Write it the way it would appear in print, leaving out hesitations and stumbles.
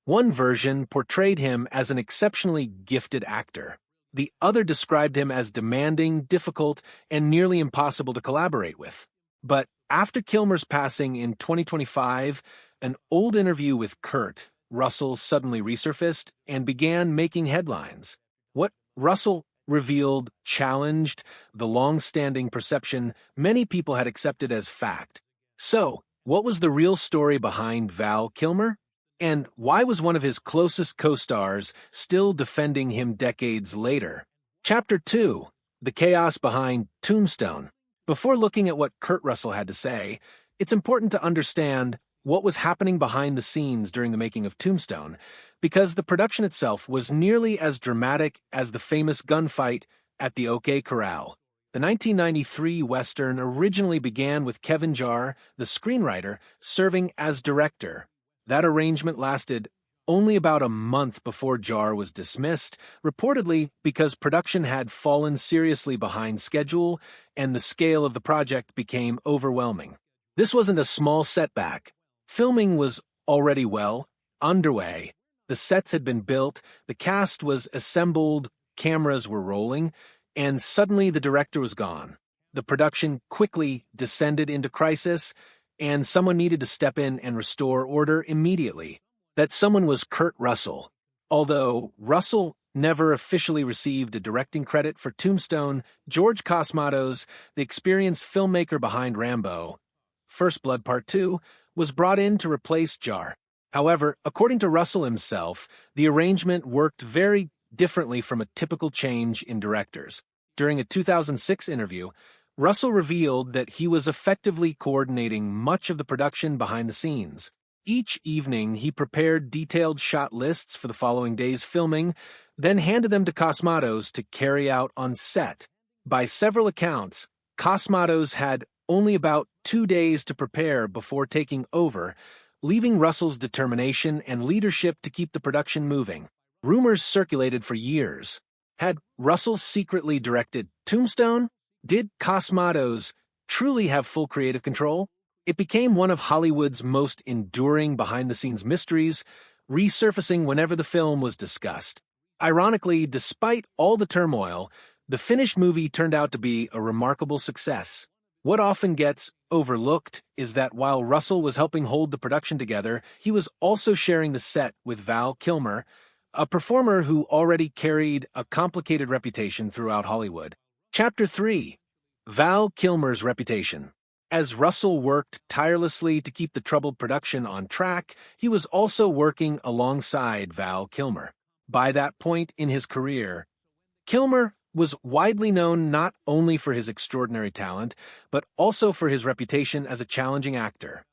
One version portrayed him as an exceptionally gifted actor. The other described him as demanding, difficult, and nearly impossible to collaborate with. But after Kilmer's passing in 2025, an old interview with Kurt Russell suddenly resurfaced and began making headlines. What Russell revealed challenged the long-standing perception many people had accepted as fact. So, what was the real story behind Val Kilmer? And why was one of his closest co-stars still defending him decades later? Chapter 2. The Chaos Behind Tombstone. Before looking at what Kurt Russell had to say, it's important to understand what was happening behind the scenes during the making of Tombstone, because the production itself was nearly as dramatic as the famous gunfight at the OK Corral. The 1993 Western originally began with Kevin Jarre, the screenwriter, serving as director. That arrangement lasted only about a month before Jarre was dismissed, reportedly because production had fallen seriously behind schedule and the scale of the project became overwhelming. This wasn't a small setback. Filming was already well underway. The sets had been built, the cast was assembled, cameras were rolling, and suddenly the director was gone. The production quickly descended into crisis, and someone needed to step in and restore order immediately. That someone was Kurt Russell. Although Russell never officially received a directing credit for Tombstone, George Cosmatos, the experienced filmmaker behind Rambo, First Blood Part 2, was brought in to replace Jarre. However, according to Russell himself, the arrangement worked very differently from a typical change in directors. During a 2006 interview, Russell revealed that he was effectively coordinating much of the production behind the scenes. Each evening, he prepared detailed shot lists for the following day's filming, then handed them to Cosmatos to carry out on set. By several accounts, Cosmatos had only about 2 days to prepare before taking over, leaving Russell's determination and leadership to keep the production moving. Rumors circulated for years. Had Russell secretly directed Tombstone? Did Cosmatos truly have full creative control? It became one of Hollywood's most enduring behind-the-scenes mysteries, resurfacing whenever the film was discussed. Ironically, despite all the turmoil, the finished movie turned out to be a remarkable success. What often gets overlooked is that while Russell was helping hold the production together, he was also sharing the set with Val Kilmer, a performer who already carried a complicated reputation throughout Hollywood. Chapter 3. Val Kilmer's reputation. As Russell worked tirelessly to keep the troubled production on track, he was also working alongside Val Kilmer. By that point in his career, Kilmer was widely known not only for his extraordinary talent, but also for his reputation as a challenging actor.